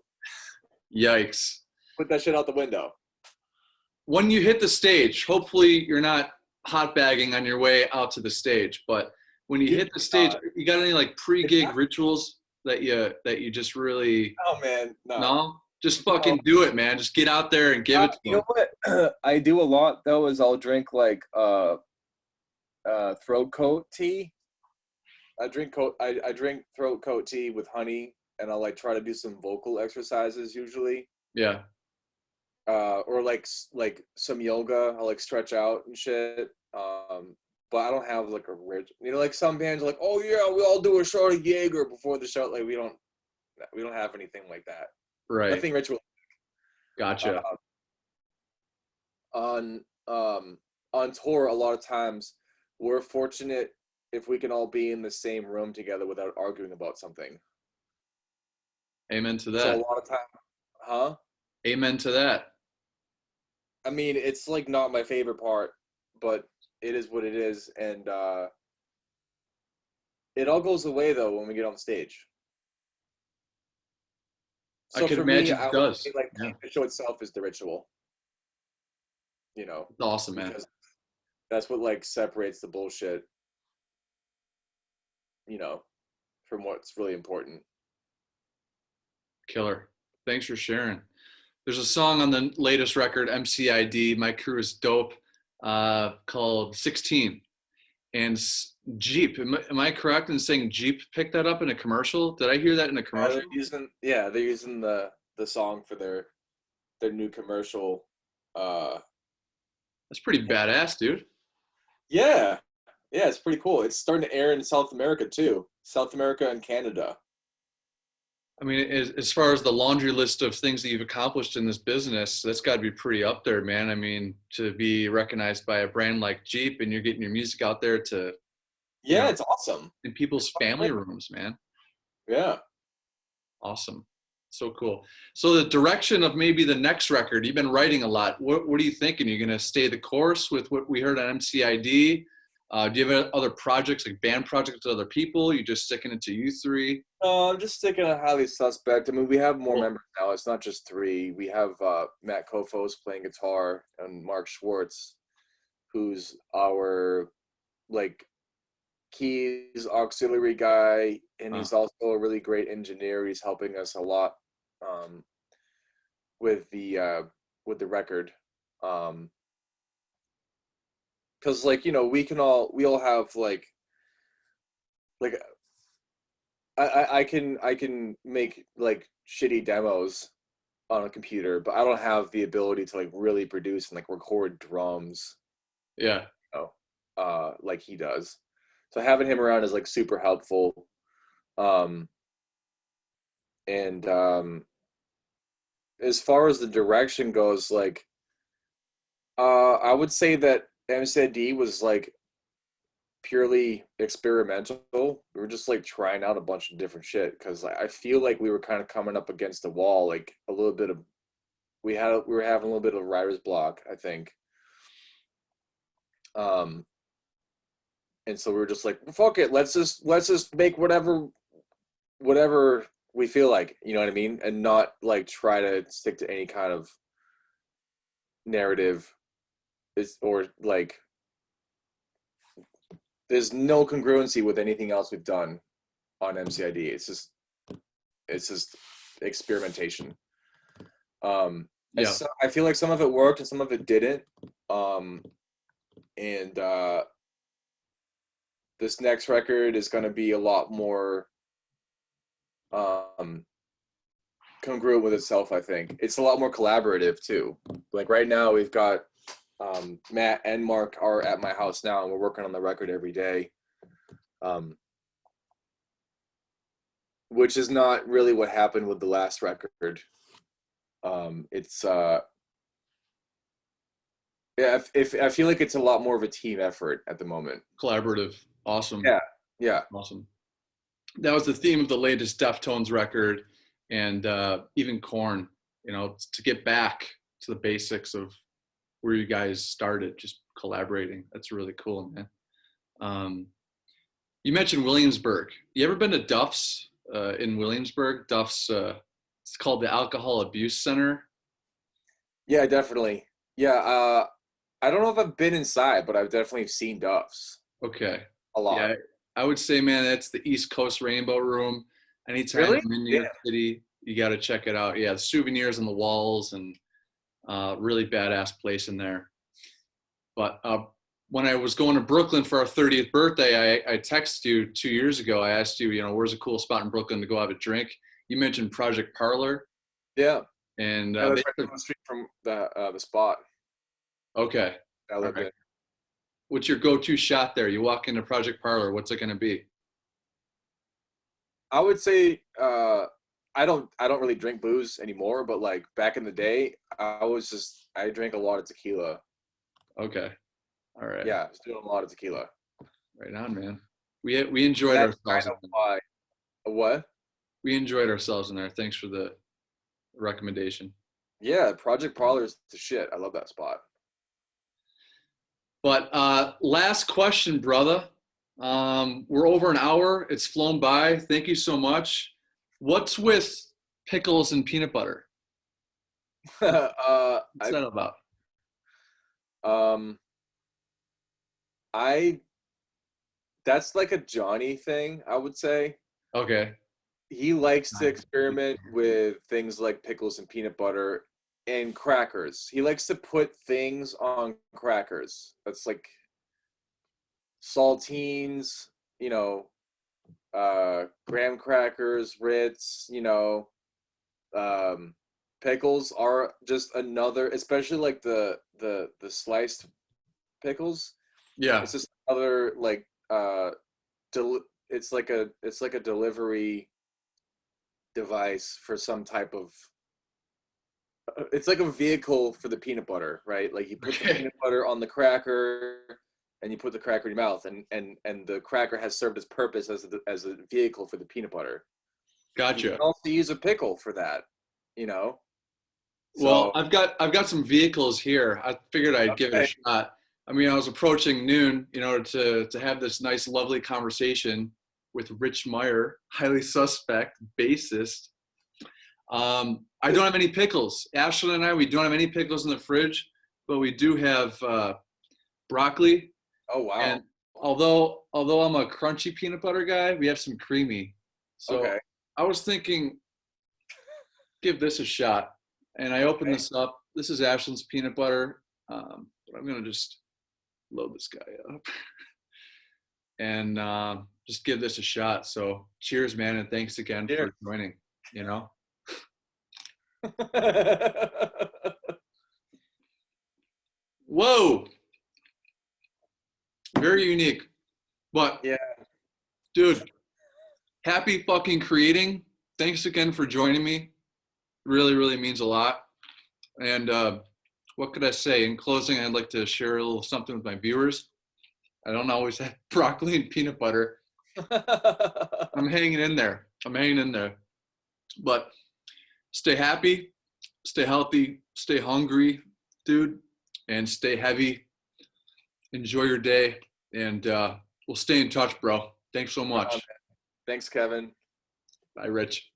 Yikes. Put that shit out the window. When you hit the stage, hopefully you're not hot bagging on your way out to the stage, but when you hit the stage, you got any like pre-gig rituals that you just really Oh man, no. no? Just fucking do it, man. Just get out there and give it to You them. know what I do a lot though is I'll drink like throat coat tea. I drink throat coat tea with honey, and I'll like try to do some vocal exercises usually. Yeah. Or like some yoga. I'll like stretch out and shit. But I don't have like a rich, you know, like some bands are like, oh yeah, we all do a shot of Jaeger before the show. Like we don't have anything like that. Right. Nothing ritual. Gotcha. On on tour, a lot of times we're fortunate if we can all be in the same room together without arguing about something. Amen to So a that. lot of time, huh? Amen to that. I mean, it's like not my favorite part, but it is what it is, and it all goes away though when we get on stage. I So could for me, imagine I it would does. say like Yeah. the show itself is the ritual, you know, It's awesome, man. because that's what like separates the bullshit, you know, from what's really important. Killer. Thanks for sharing. There's a song on the latest record, MCID, My Crew is Dope, called 16. And Jeep, am I correct in saying Jeep picked that up in a commercial? Did I hear that in a commercial? They're using the song for their new commercial. That's pretty badass, dude. Yeah, yeah, it's pretty cool. It's starting to air in South America too. South America and Canada. I mean, as far as the laundry list of things that you've accomplished in this business, that's got to be pretty up there, man. I mean, to be recognized by a brand like Jeep and you're getting your music out there to, Yeah, it's awesome. in people's family rooms, man. Yeah. Awesome. So cool. So the direction of maybe the next record, you've been writing a lot. What are you thinking? Are you going to stay the course with what we heard on MCID? Do you have other projects, like band projects with other people? You just sticking it to you three? I'm just sticking to Highly Suspect. I mean, we have more members now. It's not just three. We have Matt Kofos playing guitar and Mark Schwartz, who's our like keys auxiliary guy, and he's also a really great engineer. He's helping us a lot with the record. Because like, you know, we all have like I can make like shitty demos on a computer, but I don't have the ability to like really produce and like record drums, Yeah. you know, like he does. So having him around is like super helpful. And as far as the direction goes, like I would say that MCID was like purely experimental. We were just like trying out a bunch of different shit because I feel like we were kind of coming up against the wall, like a little bit of we were having a little bit of writer's block, I think. And so we were just like, fuck it, let's just make whatever we feel like, you know what I mean, and not like try to stick to any kind of narrative, or like there's no congruency with anything else we've done on MCID. It's just experimentation. Yeah. So I feel like some of it worked and some of it didn't. And this next record is going to be a lot more congruent with itself. I think it's a lot more collaborative too. Like right now we've got Matt and Mark are at my house now, and we're working on the record every day. Which is not really what happened with the last record. It's yeah, if I feel like it's a lot more of a team effort at the moment. Collaborative. Awesome. Yeah. Awesome. That was the theme of the latest Deftones record, and even Korn. You know, to get back to the basics of where you guys started, just collaborating. That's really cool, man. You mentioned Williamsburg. You ever been to Duff's in Williamsburg? Duff's, it's called the Alcohol Abuse Center. Yeah, definitely. Yeah, I don't know if I've been inside, but I've definitely seen Duff's Okay. a lot. Yeah, I would say, man, that's the East Coast Rainbow Room. Anytime Really? I'm in New Yeah. York City, you got to check it out. Yeah, the souvenirs on the walls and really badass place in there. But when I was going to Brooklyn for our 30th birthday, I texted you 2 years ago. I asked you, you know, where's a cool spot in Brooklyn to go have a drink? You mentioned Project Parlor. Yeah. And Yeah, that's right down the street from the spot okay. I lived in. What's your go-to shot there? You walk into Project Parlor, what's it going to be? I would say I don't really drink booze anymore, but like back in the day, I drank a lot of tequila. Okay. All right. Yeah, I was doing a lot of tequila. Right on, man. We enjoyed That's ourselves. kind of why. What? We enjoyed ourselves in there. Thanks for the recommendation. Yeah, Project Parlor is the shit. I love that spot. But last question, brother. We're over an hour. It's flown by. Thank you so much. What's with pickles and peanut butter? What's that about? That's like a Johnny thing, I would say. Okay. He likes to experiment with things like pickles and peanut butter and crackers. He likes to put things on crackers. That's like saltines, you know, graham crackers, Ritz, you know, pickles are just another, especially like the sliced pickles. Yeah. It's just another like it's like a delivery device for some type of it's like a vehicle for the peanut butter, right? Like you put the peanut butter on the cracker and you put the cracker in your mouth, and the cracker has served its purpose as a vehicle for the peanut butter. Gotcha. You can also use a pickle for that, you know. Well, I've got some vehicles here. I figured I'd give it a shot. I mean, I was approaching noon in order to have this nice, lovely conversation with Rich MEYER, highly suspect bassist. I don't have any pickles. Ashley and I, we don't have any pickles in the fridge, but we do have broccoli. Oh wow! And although I'm a crunchy peanut butter guy, we have some creamy. So I was thinking, give this a shot. And I opened this up. This is Ashland's peanut butter. But I'm gonna just load this guy up and just give this a shot. So cheers, man, and thanks again for joining. You know. Whoa. Very unique. But yeah, dude, happy fucking creating. Thanks again for joining me. Really, really means a lot. And what could I say? In closing, I'd like to share a little something with my viewers. I don't always have broccoli and peanut butter. I'm hanging in there. But stay happy, stay healthy, stay hungry, dude, and stay heavy. Enjoy your day, and we'll stay in touch, bro. Thanks so much. Thanks, Kevin. Bye, Rich.